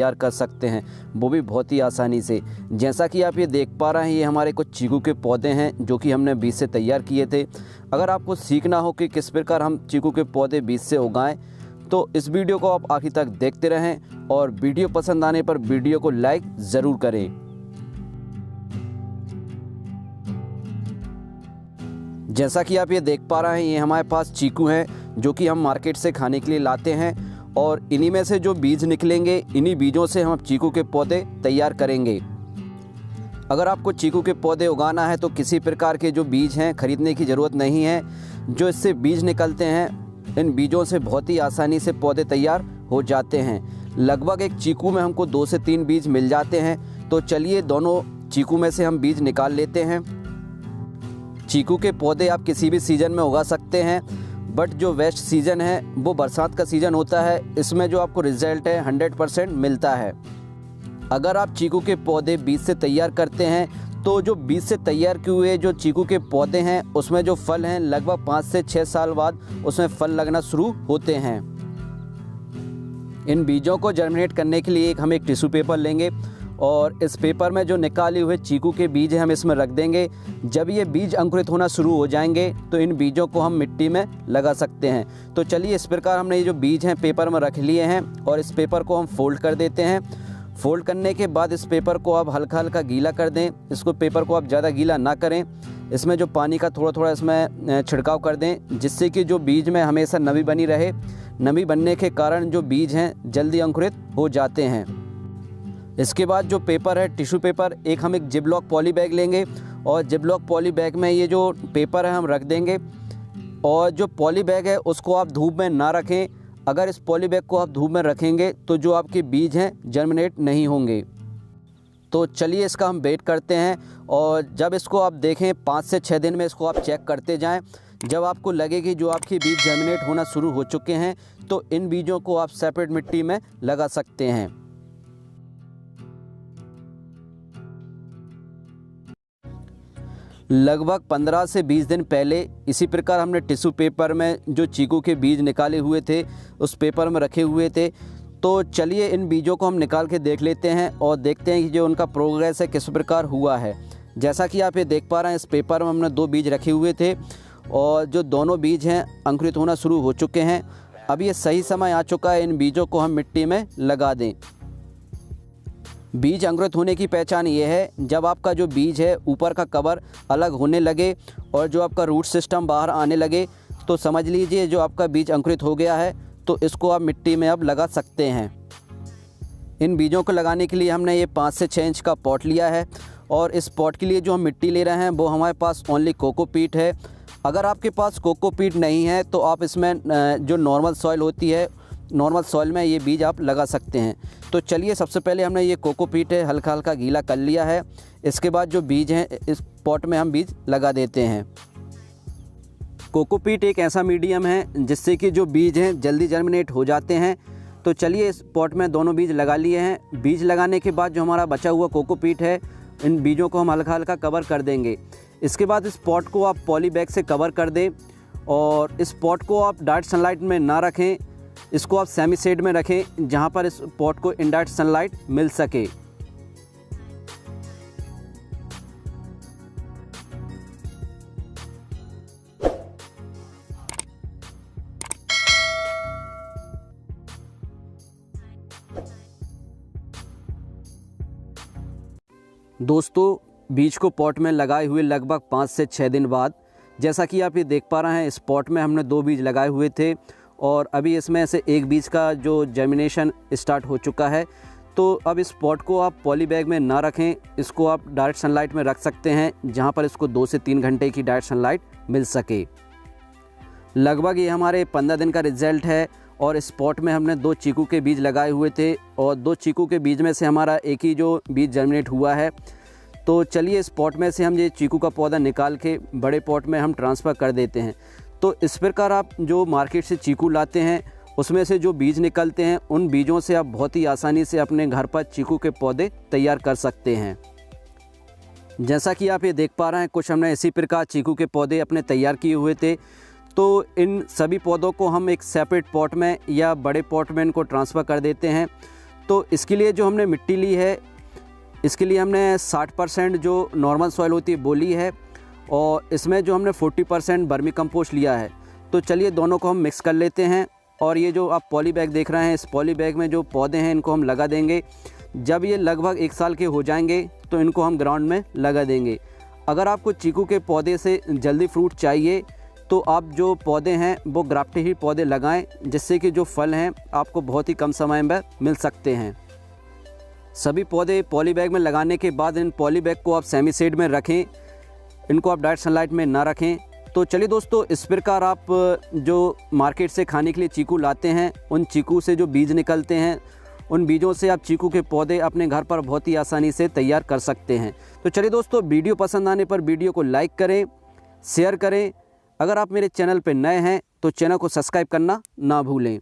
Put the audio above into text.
तैयार कर सकते हैं, वो भी बहुत ही आसानी से। जैसा कि आप ये देख पा रहे हैं, ये हमारे कुछ चीकू के पौधे हैं जो कि हमने बीज से तैयार किए थे। अगर आपको सीखना हो कि किस प्रकार हम चीकू के पौधे बीज से उगाएं, तो इस वीडियो को आप आखिर तक देखते रहें और वीडियो पसंद आने पर वीडियो को लाइक ज़रूर करें। जैसा कि आप ये देख पा रहे हैं, ये हमारे पास चीकू हैं जो कि हम मार्केट से खाने के लिए लाते हैं और इन्हीं में से जो बीज निकलेंगे, इन्हीं बीजों से हम चीकू के पौधे तैयार करेंगे। अगर आपको चीकू के पौधे उगाना है तो किसी प्रकार के जो बीज हैं खरीदने की ज़रूरत नहीं है। जो इससे बीज निकलते हैं, इन बीजों से बहुत ही आसानी से पौधे तैयार हो जाते हैं। लगभग एक चीकू में हमको 2 से 3 बीज मिल जाते हैं। तो चलिए दोनों चीकू में से हम बीज निकाल लेते हैं। चीकू के पौधे आप किसी भी सीज़न में उगा सकते हैं, बट जो बेस्ट सीज़न है वो बरसात का सीज़न होता है। इसमें जो आपको रिज़ल्ट है 100% मिलता है। अगर आप चीकू के पौधे बीज से तैयार करते हैं तो जो बीज से तैयार किए हुए जो चीकू के पौधे हैं, उसमें जो फल हैं लगभग 5 से 6 साल बाद उसमें फल लगना शुरू होते हैं। इन बीजों को जर्मिनेट करने के लिए हम एक टिश्यू पेपर लेंगे और इस पेपर में जो निकाले हुए चीकू के बीज हैं हम इसमें रख देंगे। जब ये बीज अंकुरित होना शुरू हो जाएंगे तो इन बीजों को हम मिट्टी में लगा सकते हैं। तो चलिए इस प्रकार हमने ये जो बीज हैं पेपर में रख लिए हैं और इस पेपर को हम फोल्ड कर देते हैं। फोल्ड करने के बाद इस पेपर को आप हल्का हल्का गीला कर दें। इसको पेपर को आप ज़्यादा गीला ना करें। इसमें जो पानी का थोड़ा थोड़ा इसमें छिड़काव कर दें, जिससे कि जो बीज में हमेशा नमी बनी रहे। नमी बनने के कारण जो बीज हैं जल्दी अंकुरित हो जाते हैं। इसके बाद जो पेपर है, टिश्यू पेपर, हम एक जिपलॉक पॉली बैग लेंगे और जिपलॉक पॉली बैग में ये जो पेपर है हम रख देंगे। और जो पॉली बैग है उसको आप धूप में ना रखें। अगर इस पॉली बैग को आप धूप में रखेंगे तो जो आपके बीज हैं जर्मिनेट नहीं होंगे। तो चलिए इसका हम वेट करते हैं और जब इसको आप देखें 5 से 6 दिन में इसको आप चेक करते जाएं। जब आपको लगे कि जो आपके बीज जर्मिनेट होना शुरू हो चुके हैं तो इन बीजों को आप सेपरेट मिट्टी में लगा सकते हैं। लगभग 15 से 20 दिन पहले इसी प्रकार हमने टिश्यू पेपर में जो चीकू के बीज निकाले हुए थे उस पेपर में रखे हुए थे। तो चलिए इन बीजों को हम निकाल के देख लेते हैं और देखते हैं कि जो उनका प्रोग्रेस है किस प्रकार हुआ है। जैसा कि आप ये देख पा रहे हैं, इस पेपर में हमने 2 बीज रखे हुए थे और जो दोनों बीज हैं अंकुरित होना शुरू हो चुके हैं। अब ये सही समय आ चुका है इन बीजों को हम मिट्टी में लगा दें। बीज अंकुरित होने की पहचान ये है, जब आपका जो बीज है ऊपर का कवर अलग होने लगे और जो आपका रूट सिस्टम बाहर आने लगे, तो समझ लीजिए जो आपका बीज अंकुरित हो गया है। तो इसको आप मिट्टी में अब लगा सकते हैं। इन बीजों को लगाने के लिए हमने ये 5 से 6 इंच का पॉट लिया है और इस पॉट के लिए जो हम मिट्टी ले रहे हैं वो हमारे पास ओनली कोकोपीट है। अगर आपके पास कोकोपीट नहीं है तो आप इसमें जो नॉर्मल सॉइल होती है, नॉर्मल सॉइल में ये बीज आप लगा सकते हैं। तो चलिए सबसे पहले हमने ये कोकोपीट है हल्का हल्का गीला कर लिया है। इसके बाद जो बीज हैं इस पॉट में हम बीज लगा देते हैं। कोकोपीट एक ऐसा मीडियम है जिससे कि जो बीज हैं जल्दी जर्मिनेट हो जाते हैं। तो चलिए इस पॉट में दोनों बीज लगा लिए हैं। बीज लगाने के बाद जो हमारा बचा हुआ कोकोपीट है, इन बीजों को हम हल्का हल्का कवर कर देंगे। इसके बाद इस पॉट को आप पॉली बैग से कवर कर दें और इस पॉट को आप डायरेक्ट सनलाइट में ना रखें। इसको आप सेमी शेड में रखें जहां पर इस पॉट को इनडायरेक्ट सनलाइट मिल सके। दोस्तों, बीज को पॉट में लगाए हुए लगभग 5 से 6 दिन बाद, जैसा कि आप ये देख पा रहे हैं, इस पॉट में हमने 2 बीज लगाए हुए थे और अभी इसमें से एक बीज का जो जर्मिनेशन स्टार्ट हो चुका है। तो अब इस पॉट को आप पॉली बैग में ना रखें, इसको आप डायरेक्ट सनलाइट में रख सकते हैं जहां पर इसको 2 से 3 घंटे की डायरेक्ट सनलाइट मिल सके। लगभग ये हमारे 15 दिन का रिजल्ट है और इस पॉट में हमने 2 चीकू के बीज लगाए हुए थे और 2 चीकू के बीज में से हमारा एक ही जो बीज जर्मिनेट हुआ है। तो चलिए इस पॉट में से हम ये चीकू का पौधा निकाल के बड़े पॉट में हम ट्रांसफ़र कर देते हैं। तो इस प्रकार आप जो मार्केट से चीकू लाते हैं उसमें से जो बीज निकलते हैं उन बीजों से आप बहुत ही आसानी से अपने घर पर चीकू के पौधे तैयार कर सकते हैं। जैसा कि आप ये देख पा रहे हैं, कुछ हमने इसी प्रकार चीकू के पौधे अपने तैयार किए हुए थे। तो इन सभी पौधों को हम एक सेपरेट पॉट में या बड़े पॉट में इनको ट्रांसफ़र कर देते हैं। तो इसके लिए जो हमने मिट्टी ली है, इसके लिए हमने 60% जो नॉर्मल सॉइल होती है वो ली है, और इसमें जो हमने 40% वर्मी कंपोस्ट लिया है। तो चलिए दोनों को हम मिक्स कर लेते हैं। और ये जो आप पॉली बैग देख रहे हैं, इस पॉली बैग में जो पौधे हैं इनको हम लगा देंगे। जब ये लगभग 1 साल के हो जाएंगे तो इनको हम ग्राउंड में लगा देंगे। अगर आपको चीकू के पौधे से जल्दी फ्रूट चाहिए तो आप जो पौधे हैं वो ग्राफ्टेड ही पौधे लगाएं, जिससे कि जो फल हैं आपको बहुत ही कम समय में मिल सकते हैं। सभी पौधे पॉली बैग में लगाने के बाद इन पॉली बैग को आप सेमी शेड में रखें, इनको आप डायरेक्ट सनलाइट में ना रखें। तो चलिए दोस्तों, इस प्रकार आप जो मार्केट से खाने के लिए चीकू लाते हैं, उन चीकू से जो बीज निकलते हैं, उन बीजों से आप चीकू के पौधे अपने घर पर बहुत ही आसानी से तैयार कर सकते हैं। तो चलिए दोस्तों, वीडियो पसंद आने पर वीडियो को लाइक करें, शेयर करें। अगर आप मेरे चैनल पर नए हैं तो चैनल को सब्सक्राइब करना ना भूलें।